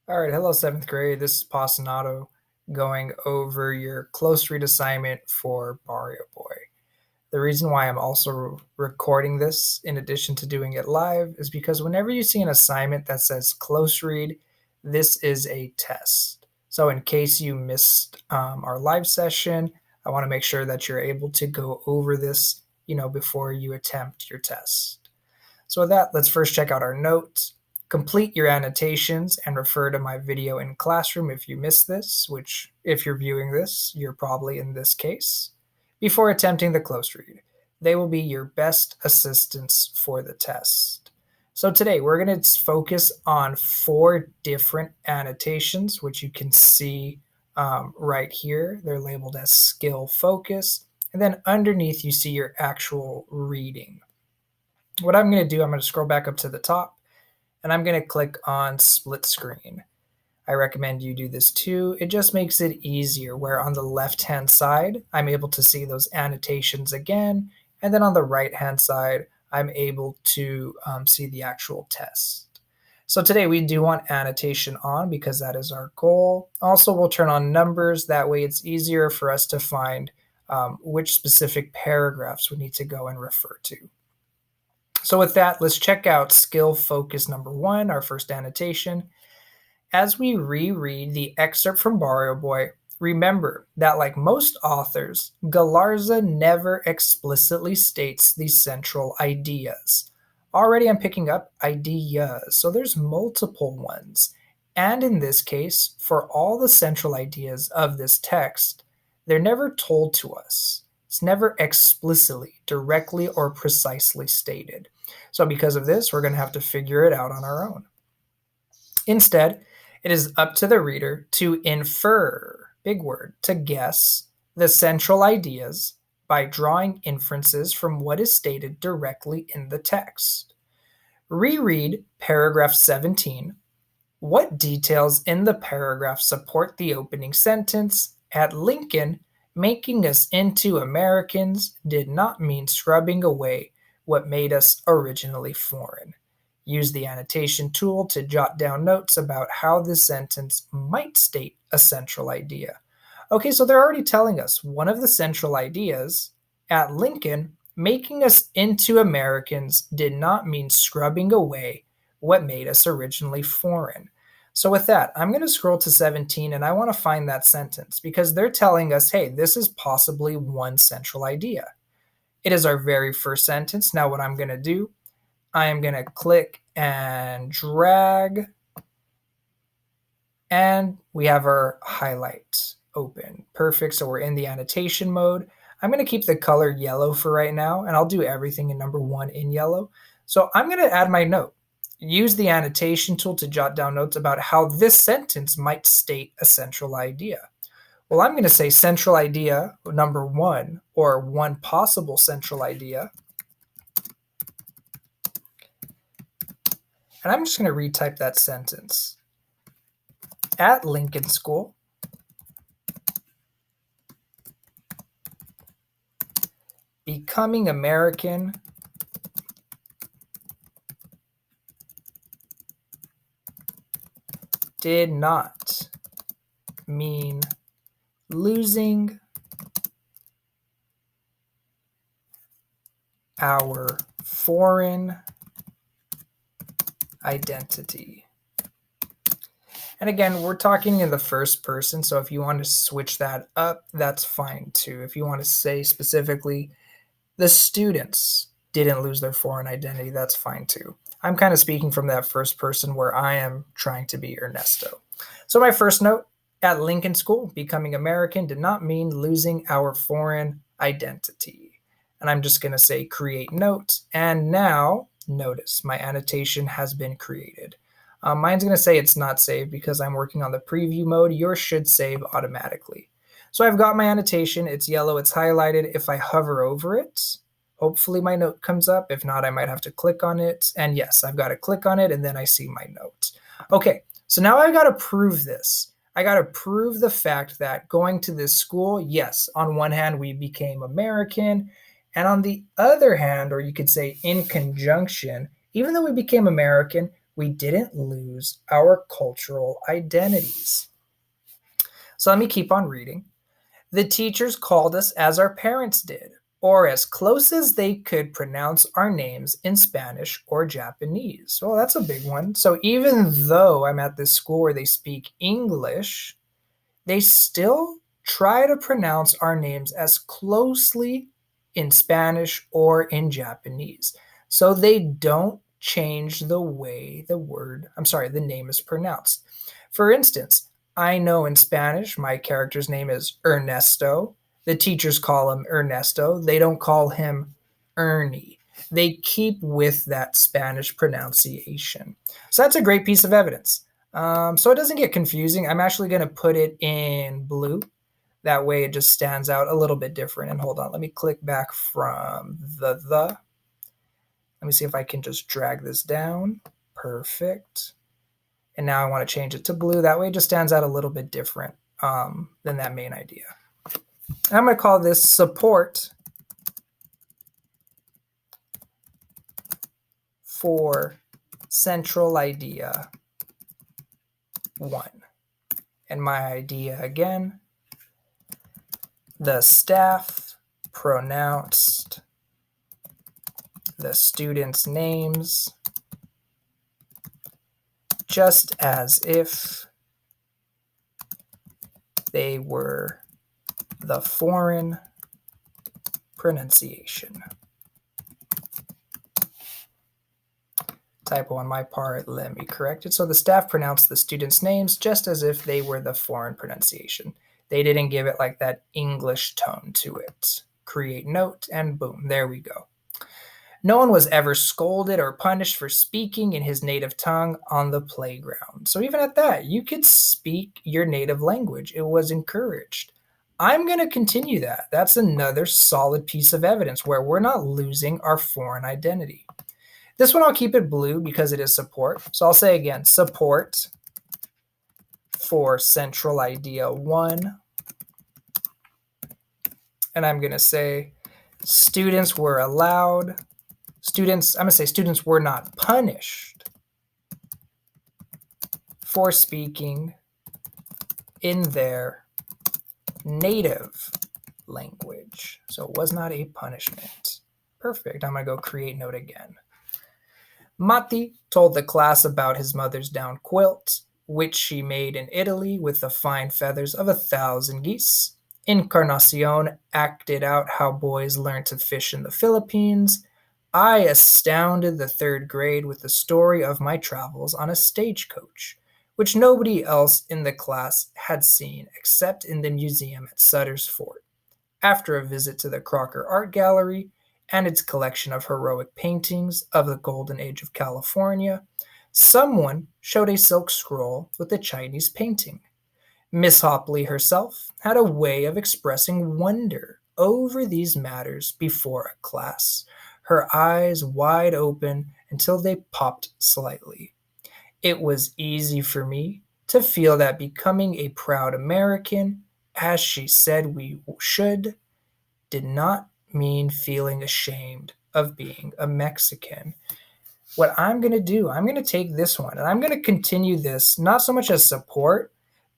All right, hello, seventh grade. This is Pasanato going over your close read assignment for Barrio Boy. The reason why I'm also recording this, in addition to doing it live, is because whenever you see an assignment that says close read, this is a test. So, in case you missed our live session, I want to make sure that you're able to go over this, before you attempt your test. So with that, let's first check out our notes. Complete your annotations and refer to my video in classroom if you missed this, which if you're viewing this, you're probably in this case, before attempting the close read. They will be your best assistants for the test. So today we're going to focus on 4 different annotations, which you can see right here. They're labeled as skill focus. And then underneath you see your actual reading. What I'm going to do, I'm going to scroll back up to the top and I'm going to click on split screen. I recommend you do this too. It just makes it easier where on the left hand side, I'm able to see those annotations again. And then on the right hand side, I'm able to see the actual test. So today we do want annotation on because that is our goal. Also, we'll turn on numbers. That way it's easier for us to find which specific paragraphs we need to go and refer to. So with that, let's check out skill focus number 1, our first annotation. As we reread the excerpt from Barrio Boy, remember that like most authors, Galarza never explicitly states the central ideas. Already I'm picking up ideas, so there's multiple ones. And in this case, for all the central ideas of this text, they're never told to us. It's never explicitly, directly, or precisely stated. So because of this, we're going to have to figure it out on our own. Instead, it is up to the reader to infer, big word, to guess the central ideas by drawing inferences from what is stated directly in the text. Reread paragraph 17. What details in the paragraph support the opening sentence? At Lincoln, making us into Americans did not mean scrubbing away what made us originally foreign. Use the annotation tool to jot down notes about how this sentence might state a central idea. Okay, so they're already telling us one of the central ideas at Lincoln, making us into Americans did not mean scrubbing away what made us originally foreign. So with that, I'm going to scroll to 17 and I want to find that sentence because they're telling us, hey, this is possibly one central idea. It is our very first sentence. Now what I'm going to do, I am going to click and drag, and we have our highlight open. Perfect. So we're in the annotation mode. I'm going to keep the color yellow for right now, and I'll do everything in number 1 in yellow. So I'm going to add my note. Use the annotation tool to jot down notes about how this sentence might state a central idea. Well, I'm going to say central idea number 1, or one possible central idea. And I'm just going to retype that sentence. At Lincoln School, becoming American did not mean losing our foreign identity. And again, we're talking in the first person, so if you want to switch that up, that's fine too. If you want to say specifically, the students didn't lose their foreign identity, that's fine too. I'm kind of speaking from that first person where I am trying to be Ernesto. So my first note, at Lincoln School, becoming American did not mean losing our foreign identity. And I'm just going to say create note. And now, notice my annotation has been created. Mine's going to say it's not saved because I'm working on the preview mode. Yours should save automatically. So I've got my annotation. It's yellow. It's highlighted. If I hover over it, hopefully my note comes up. If not, I might have to click on it. And yes, I've got to click on it and then I see my note. Okay, so now I've got to prove this. I got to prove the fact that going to this school, yes, on one hand, we became American. And on the other hand, or you could say in conjunction, even though we became American, We didn't lose our cultural identities. So let me keep on reading. The teachers called us as our parents did, or as close as they could pronounce our names in Spanish or Japanese. Well, that's a big one. So even though I'm at this school where they speak English, they still try to pronounce our names as closely in Spanish or in Japanese. So they don't change the way the name is pronounced. For instance, I know in Spanish my character's name is Ernesto. The teachers call him Ernesto. They don't call him Ernie. They keep with that Spanish pronunciation. So that's a great piece of evidence. So it doesn't get confusing. I'm actually going to put it in blue. That way it just stands out a little bit different. And hold on, let me click back from the. Let me see if I can just drag this down. Perfect. And now I want to change it to blue. That way it just stands out a little bit different than that main idea. I'm going to call this support for central idea 1. And my idea again, the staff pronounced the students' names just as if they were the foreign pronunciation. Typo on my part, let me correct it. So the staff pronounced the students' names just as if they were the foreign pronunciation. They didn't give it like that English tone to it. Create note, and boom, there we go. No one was ever scolded or punished for speaking in his native tongue on the playground. So even at that, you could speak your native language. It was encouraged. I'm going to continue that. That's another solid piece of evidence where we're not losing our foreign identity. This one I'll keep it blue because it is support. So I'll say again, support for central idea 1. And I'm going to say students were not punished for speaking in their native language. So it was not a punishment. Perfect. I'm going to go create note again. Matti told the class about his mother's down quilt, which she made in Italy with the fine feathers of 1,000 geese. Encarnacion acted out how boys learn to fish in the Philippines. I astounded the 3rd grade with the story of my travels on a stagecoach, which nobody else in the class had seen except in the museum at Sutter's Fort. After a visit to the Crocker Art Gallery and its collection of heroic paintings of the Golden Age of California, someone showed a silk scroll with a Chinese painting. Miss Hopley herself had a way of expressing wonder over these matters before a class, her eyes wide open until they popped slightly. It was easy for me to feel that becoming a proud American, as she said we should, did not mean feeling ashamed of being a Mexican. What I'm going to do, I'm going to take this one and I'm going to continue this, not so much as support,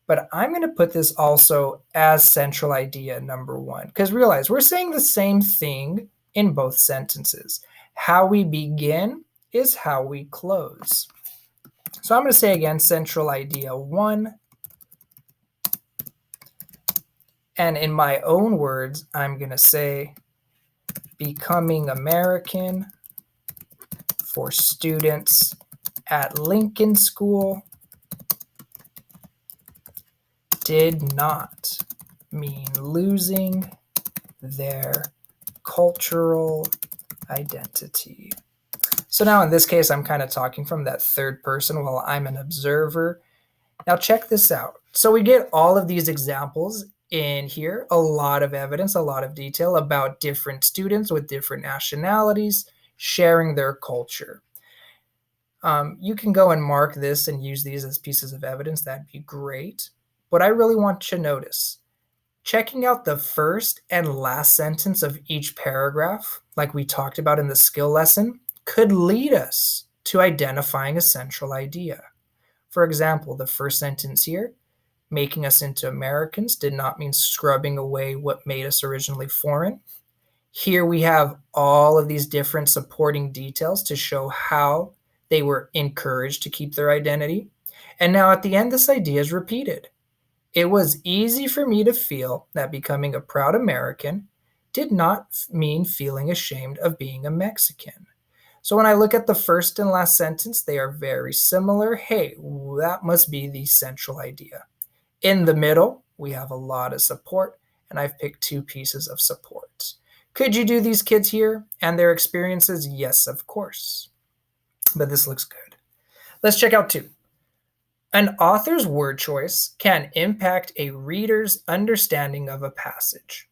but I'm going to put this also as central idea number 1. Because realize we're saying the same thing in both sentences. How we begin is how we close. So I'm going to say again, central idea 1. And in my own words, I'm going to say becoming American for students at Lincoln School did not mean losing their cultural identity. So now in this case, I'm kind of talking from that 3rd person while I'm an observer. Now check this out. So we get all of these examples in here, a lot of evidence, a lot of detail about different students with different nationalities sharing their culture. You can go and mark this and use these as pieces of evidence. That'd be great. But I really want you to notice, checking out the first and last sentence of each paragraph, like we talked about in the skill lesson, could lead us to identifying a central idea. For example, the first sentence here, making us into Americans did not mean scrubbing away what made us originally foreign. Here we have all of these different supporting details to show how they were encouraged to keep their identity. And now at the end, this idea is repeated. It was easy for me to feel that becoming a proud American did not mean feeling ashamed of being a Mexican. So when I look at the first and last sentence, they are very similar. Hey, that must be the central idea. In the middle, we have a lot of support, and I've picked two pieces of support. Could you do these kids here and their experiences? Yes, of course. But this looks good. Let's check out two. An author's word choice can impact a reader's understanding of a passage.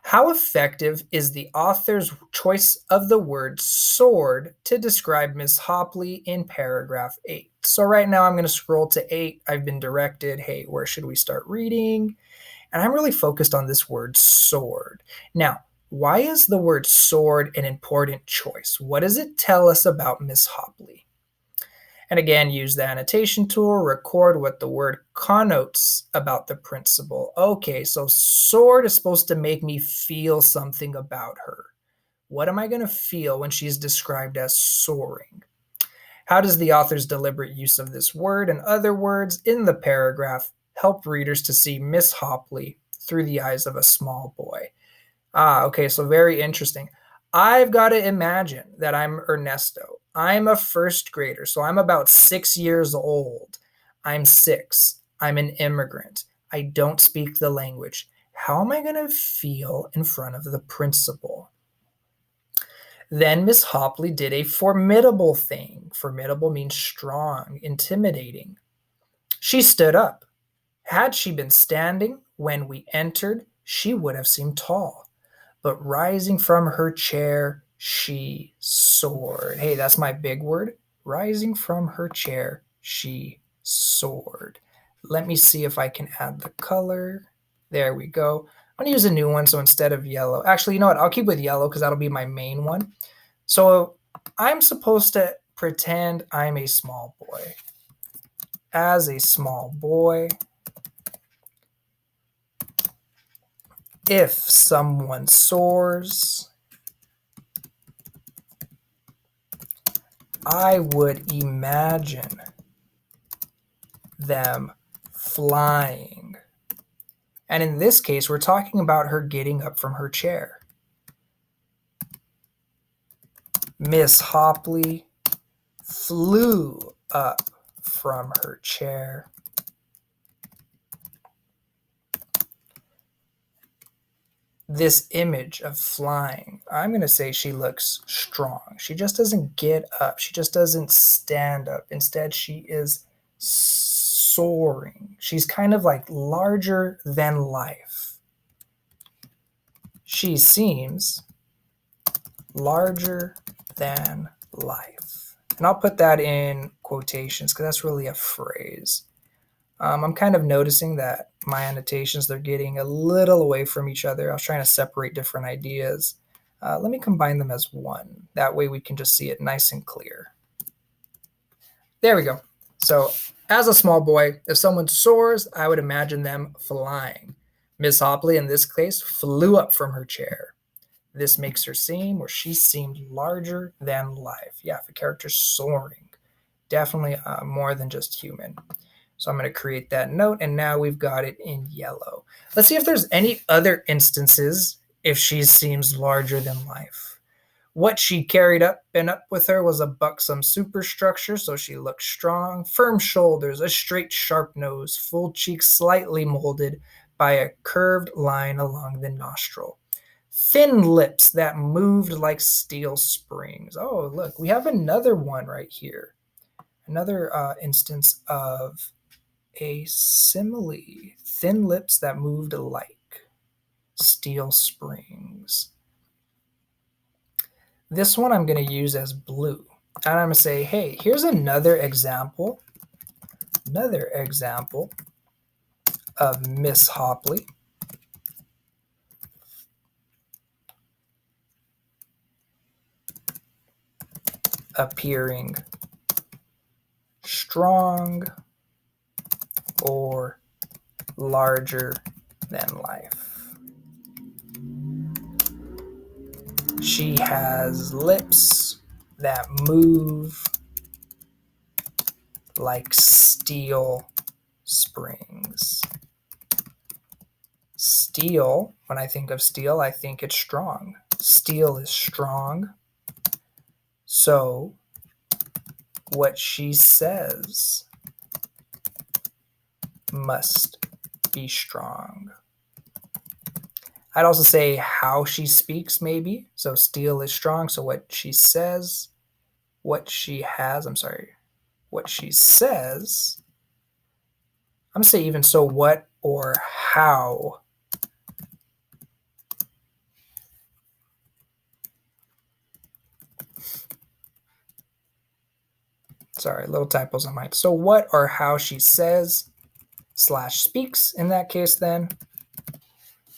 How effective is the author's choice of the word sword to describe Miss Hopley in paragraph 8? So right now I'm going to scroll to 8. I've been directed, hey, where should we start reading? And I'm really focused on this word sword. Now, why is the word sword an important choice? What does it tell us about Miss Hopley? And again, use the annotation tool, record what the word connotes about the principal. Okay, so sword is supposed to make me feel something about her. What am I going to feel when she's described as soaring? How does the author's deliberate use of this word and other words in the paragraph help readers to see Miss Hopley through the eyes of a small boy? Okay, so very interesting. I've got to imagine that I'm Ernesto. I'm a first grader, so I'm about 6 years old. I'm 6. I'm an immigrant. I don't speak the language. How am I going to feel in front of the principal? Then Miss Hopley did a formidable thing. Formidable means strong, intimidating. She stood up. Had she been standing when we entered, she would have seemed tall. But rising from her chair, she soared. Hey, that's my big word. Rising from her chair, she soared. Let me see if I can add the color. There we go. I'm going to use a new one, so instead of yellow. Actually, you know what? I'll keep with yellow because that'll be my main one. So I'm supposed to pretend I'm a small boy. As a small boy, if someone soars, I would imagine them flying. And in this case, we're talking about her getting up from her chair. Miss Hopley flew up from her chair. This image of flying, I'm going to say she looks strong. She just doesn't get up. She just doesn't stand up. Instead, she is soaring. She's kind of like larger than life. She seems larger than life. And I'll put that in quotations because that's really a phrase. I'm kind of noticing that my annotations, they're getting a little away from each other. I was trying to separate different ideas. Let me combine them as one. That way we can just see it nice and clear. There we go. So as a small boy, if someone soars, I would imagine them flying. Miss Hopley, in this case, flew up from her chair. This makes her seem, or she seemed larger than life. Yeah, if a character's soaring, definitely more than just human. So I'm going to create that note, and now we've got it in yellow. Let's see if there's any other instances if she seems larger than life. What she carried up and up with her was a buxom superstructure, so she looked strong, firm shoulders, a straight, sharp nose, full cheeks slightly molded by a curved line along the nostril. Thin lips that moved like steel springs. Oh, look, we have another one right here. Another instance of a simile. Thin lips that moved like steel springs. This one I'm going to use as blue. And I'm going to say, hey, here's another example of Miss Hopley appearing strong or larger than life. She has lips that move like steel springs. Steel, when I think of steel, I think it's strong. Steel is strong. So what she says must be strong. I'd also say how she speaks, maybe. So steel is strong. So what she says, what she says. I'm going to say even so what or how. Sorry, little typos on mine. So what or how she says / speaks in that case then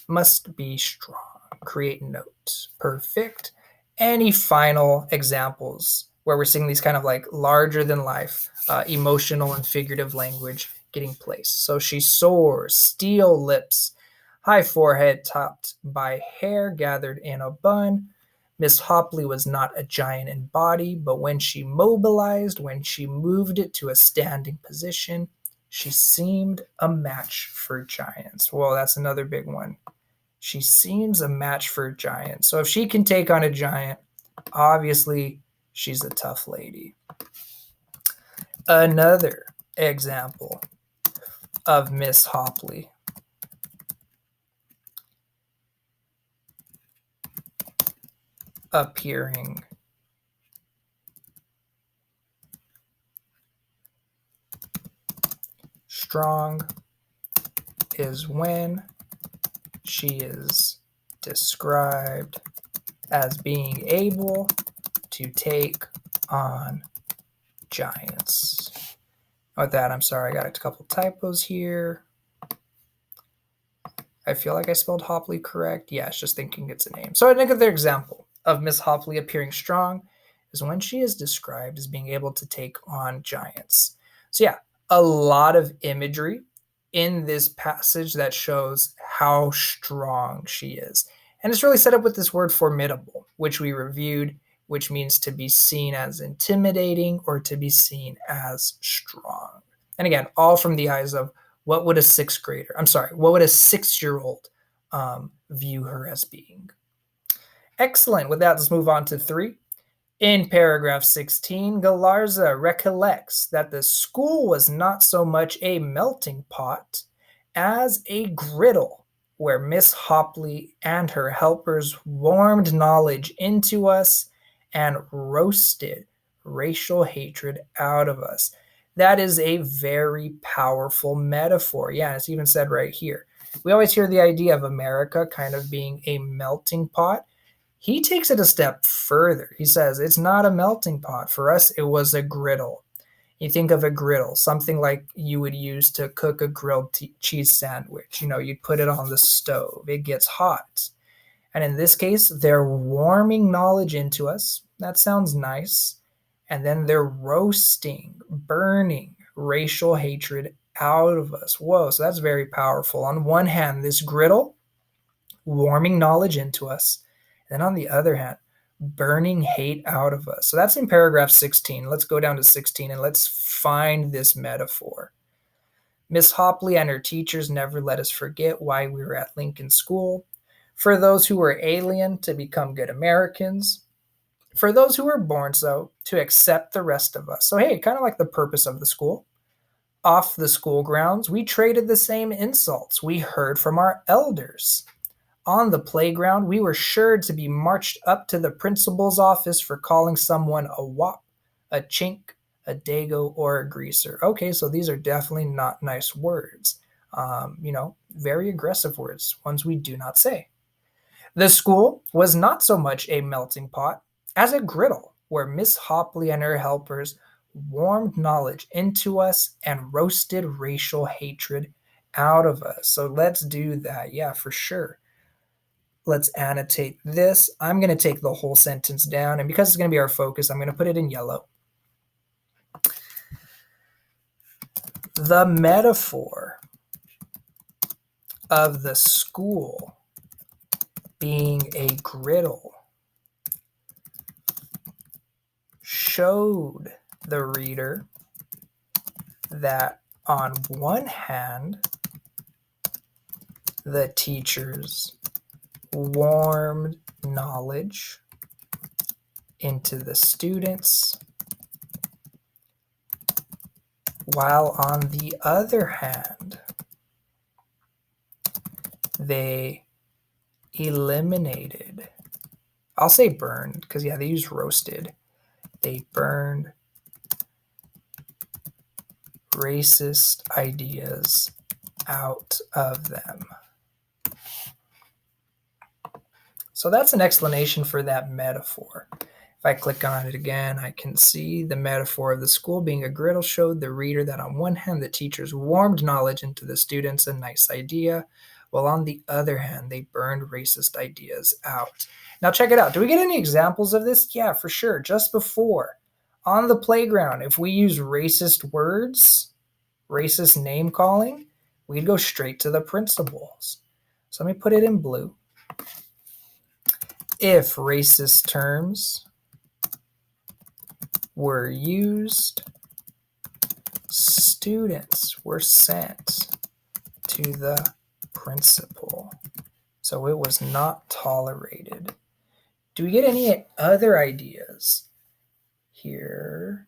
must be strong. Create notes. Perfect. Any final examples where we're seeing these kind of like larger than life, emotional and figurative language getting placed? So she soars, steel lips, high forehead topped by hair gathered in a bun. Miss Hopley was not a giant in body, but when she mobilized, when she moved it to a standing position, she seemed a match for giants. Whoa, that's another big one. She seems a match for a giant. So if she can take on a giant, obviously she's a tough lady. Another example of Miss Hopley. Appearing strong is when she is described as being able to take on giants. With that, I'm sorry, I got a couple typos here. I feel like I spelled Hopley correct. Yeah, it's just thinking it's a name. So another example of Miss Hopley appearing strong is when she is described as being able to take on giants. So yeah, a lot of imagery in this passage that shows how strong she is. And it's really set up with this word formidable, which we reviewed, which means to be seen as intimidating or to be seen as strong. And again, all from the eyes of what would a 6-year-old view her as being? Excellent. With that, let's move on to 3. In paragraph 16, Galarza recollects that the school was not so much a melting pot as a griddle where Miss Hopley and her helpers warmed knowledge into us and roasted racial hatred out of us. That is a very powerful metaphor. Yeah, it's even said right here. We always hear the idea of America kind of being a melting pot. He takes it a step further. He says it's not a melting pot. For us, it was a griddle. You think of a griddle, something like you would use to cook a grilled cheese sandwich. You'd put it on the stove. It gets hot. And in this case, they're warming knowledge into us. That sounds nice. And then they're roasting, burning racial hatred out of us. Whoa, so that's very powerful. On one hand, this griddle, warming knowledge into us. And then on the other hand, burning hate out of us. So that's in paragraph 16. Let's go down to 16 and let's find this metaphor. Miss Hopley and her teachers never let us forget why we were at Lincoln School. For those who were alien, to become good Americans. For those who were born so, to accept the rest of us. So hey, kind of like the purpose of the school. Off the school grounds, we traded the same insults we heard from our elders. On the playground, we were sure to be marched up to the principal's office for calling someone a wop, a chink, a dago, or a greaser. Okay, so these are definitely not nice words. Very aggressive words, ones we do not say. The school was not so much a melting pot as a griddle where Miss Hopley and her helpers warmed knowledge into us and roasted racial hatred out of us. So let's do that. Yeah, for sure. Let's annotate this. I'm going to take the whole sentence down, and because it's going to be our focus, I'm going to put it in yellow. The metaphor of the school being a griddle showed the reader that on one hand, the teachers warmed knowledge into the students, while on the other hand, they eliminated, I'll say burned, because yeah, they use roasted. They burned racist ideas out of them. So that's an explanation for that metaphor. If I click on it again, I can see the metaphor of the school being a griddle showed the reader that on one hand, the teachers warmed knowledge into the students, a nice idea, while on the other hand, they burned racist ideas out. Now check it out. Do we get any examples of this? Yeah, for sure. Just before, on the playground, if we use racist words, racist name calling, we'd go straight to the principals. So let me put it in blue. If racist terms were used, students were sent to the principal. So it was not tolerated. Do we get any other ideas here?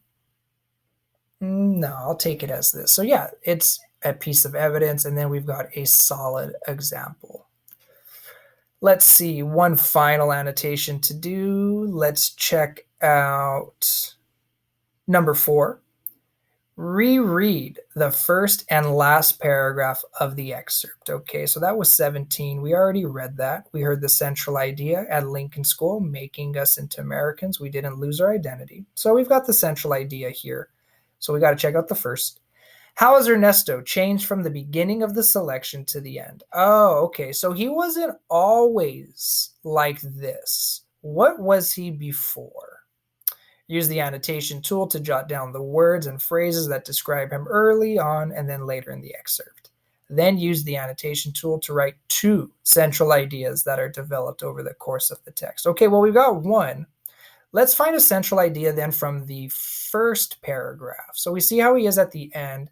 No, I'll take it as this. So yeah, it's a piece of evidence, and then we've got a solid example. Let's see, one final annotation to do. Let's check out number 4. Reread the first and last paragraph of the excerpt. Okay, so that was 17. We already read that. We heard the central idea at Lincoln School, making us into Americans. We didn't lose our identity. So we've got the central idea here. So we got to check out the first. How has Ernesto changed from the beginning of the selection to the end? Oh, okay. So he wasn't always like this. What was he before? Use the annotation tool to jot down the words and phrases that describe him early on and then later in the excerpt. Then use the annotation tool to write 2 central ideas that are developed over the course of the text. Okay, well, we've got one. Let's find a central idea then from the first paragraph. So we see how he is at the end.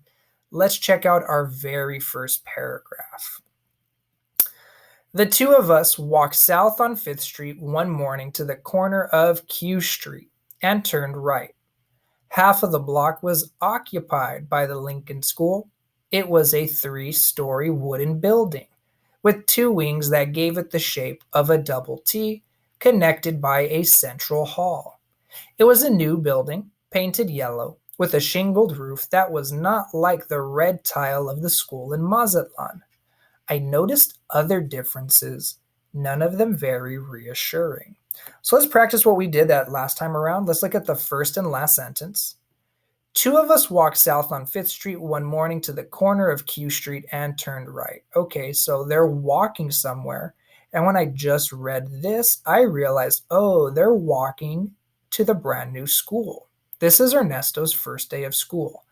Let's check out our very first paragraph. The 2 of us walked south on 5th Street one morning to the corner of Q Street and turned right. Half of the block was occupied by the Lincoln School. It was a 3-story wooden building with 2 wings that gave it the shape of a double T, connected by a central hall. It was a new building, painted yellow, with a shingled roof that was not like the red tile of the school in Mazatlan. I noticed other differences, none of them very reassuring. So let's practice what we did that last time around. Let's look at the first and last sentence. 2 of us walked south on 5th Street one morning to the corner of Q Street and turned right. Okay, so they're walking somewhere. And when I just read this, I realized, oh, they're walking to the brand new school. This is Ernesto's first day of school.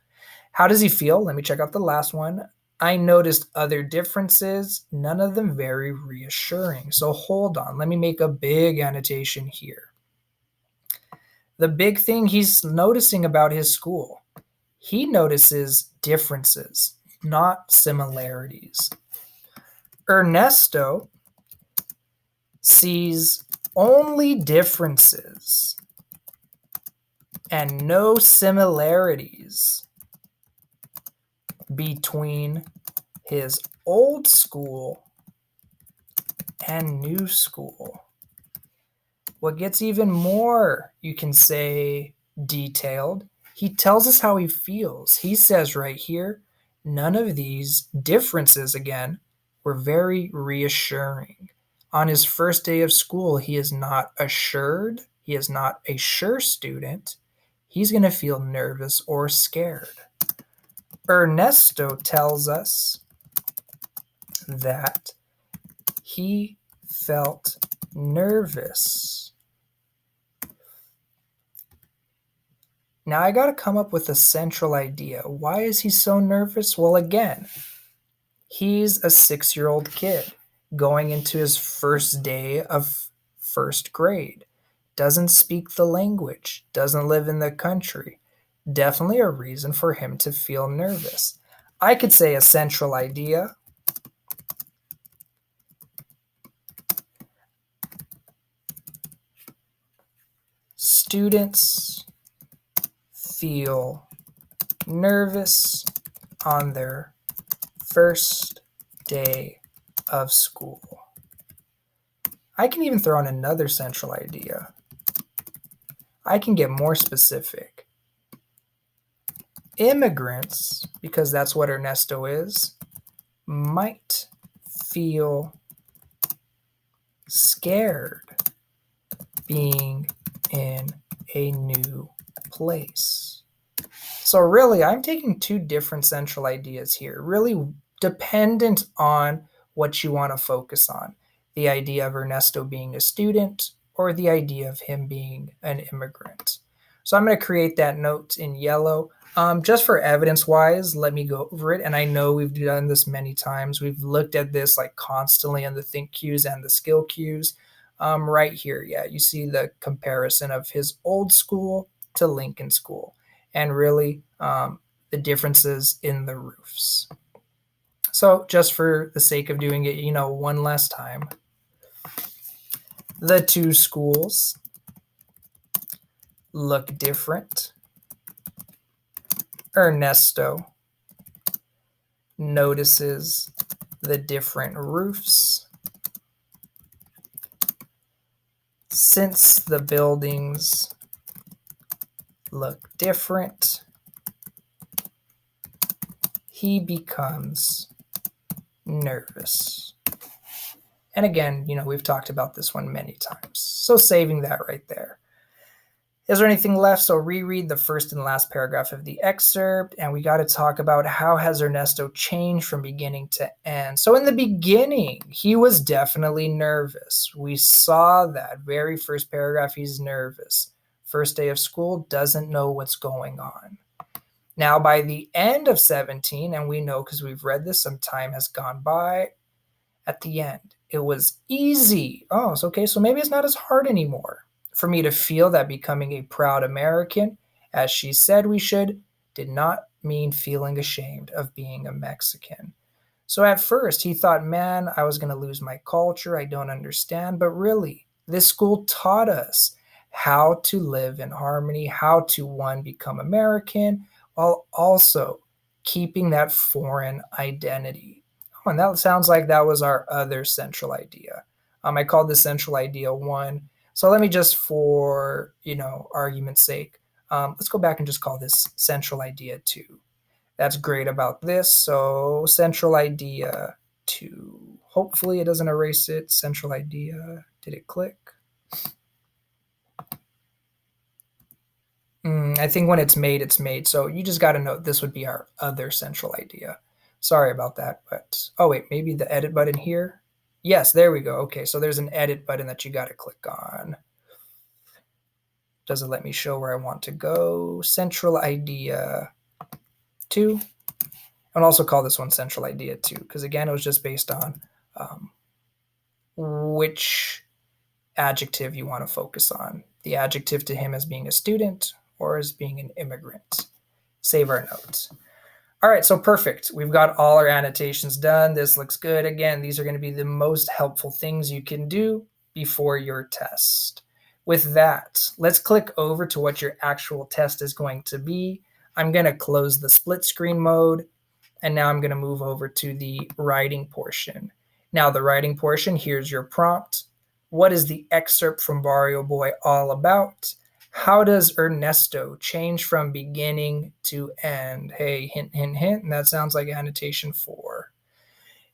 How does he feel? Let me check out the last one. I noticed other differences, none of them very reassuring. So hold on, let me make a big annotation here. The big thing he's noticing about his school, he notices differences, not similarities. Ernesto sees only differences and no similarities between his old school and new school. What gets even more, you can say, detailed, he tells us how he feels. He says right here, none of these differences, again, were very reassuring. On his first day of school, he is not assured. He is not a sure student. He's going to feel nervous or scared. Ernesto tells us that he felt nervous. Now I got to come up with a central idea. Why is he so nervous? Well, again, he's a 6 year old kid going into his first day of first grade, doesn't speak the language, doesn't live in the country. Definitely a reason for him to feel nervous. I could say a central idea. Students feel nervous on their first day of school. I can even throw in another central idea. I can get more specific. Immigrants, because that's what Ernesto is, might feel scared being in a new place. So really, I'm taking two different central ideas here, really dependent on what you want to focus on. The idea of Ernesto being a student or the idea of him being an immigrant. So I'm going to create that note in yellow. Just for evidence wise, let me go over it. And I know we've done this many times. We've looked at this like constantly in the think cues and the skill cues. Right here, yeah, you see the comparison of his old school to Lincoln School and really the differences in the roofs. So just for the sake of doing it, one last time, the two schools look different. Ernesto notices the different roofs. Since the buildings look different, he becomes nervous. And again, we've talked about this one many times. So saving that right there. Is there anything left? So reread the first and last paragraph of the excerpt, and we got to talk about how has Ernesto changed from beginning to end. So in the beginning, he was definitely nervous. We saw that very first paragraph, he's nervous. First day of school, doesn't know what's going on. Now by the end of 17, and we know because we've read this, some time has gone by, at the end, it was easy. Oh, it's okay, so maybe it's not as hard anymore. For me to feel that becoming a proud American, as she said we should, did not mean feeling ashamed of being a Mexican. So at first he thought, man, I was going to lose my culture. I don't understand. But really, this school taught us how to live in harmony, how to, one, become American, while also keeping that foreign identity. Oh, and that sounds like that was our other central idea. I called this central idea 1. So let me just, for argument's sake, let's go back and just call this central idea 2. That's great about this. So central idea 2. Hopefully it doesn't erase it. Central idea. Did it click? I think when it's made, it's made. So you just got to note this would be our other central idea. Sorry about that. But, oh wait, maybe the edit button here. Yes, there we go. Okay, so there's an edit button that you got to click on. Doesn't let me show where I want to go. Central idea 2. I'll also call this one central idea 2 because again, it was just based on which adjective you want to focus on. The adjective to him as being a student or as being an immigrant. Save our notes. All right, so perfect. We've got all our annotations done. This looks good. Again, these are going to be the most helpful things you can do before your test. With that, let's click over to what your actual test is going to be. I'm going to close the split screen mode, and now I'm going to move over to the writing portion. Now, the writing portion, here's your prompt. What is the excerpt from Barrio Boy all about? How does Ernesto change from beginning to end? Hey, hint, hint, hint, and that sounds like annotation 4.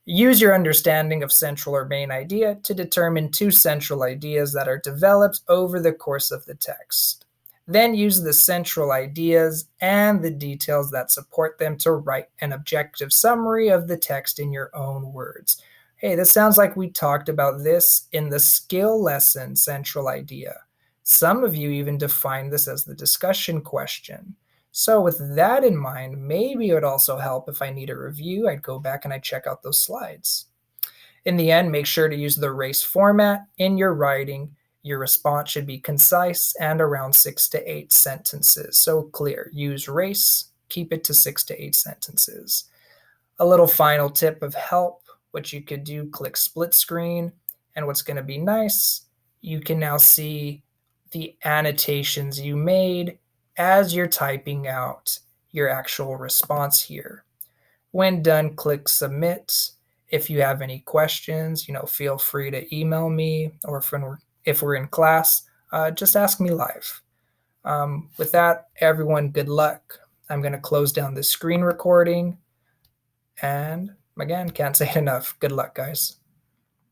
Use your understanding of central or main idea to determine 2 central ideas that are developed over the course of the text. Then use the central ideas and the details that support them to write an objective summary of the text in your own words. Hey, this sounds like we talked about this in the skill lesson central idea. Some of you even define this as the discussion question. So, with that in mind, maybe it would also help if I need a review, I'd go back and I'd check out those slides. In the end, make sure to use the race format in your writing. Your response should be concise and around 6 to 8 sentences. So clear. Use race, keep it to 6 to 8 sentences. A little final tip of help, what you could do, click split screen. And what's going to be nice, you can now see the annotations you made as you're typing out your actual response here. When done, click submit. If you have any questions, feel free to email me, or if we're in class, just ask me live. With that, everyone, good luck. I'm going to close down this screen recording. And again, can't say it enough. Good luck, guys.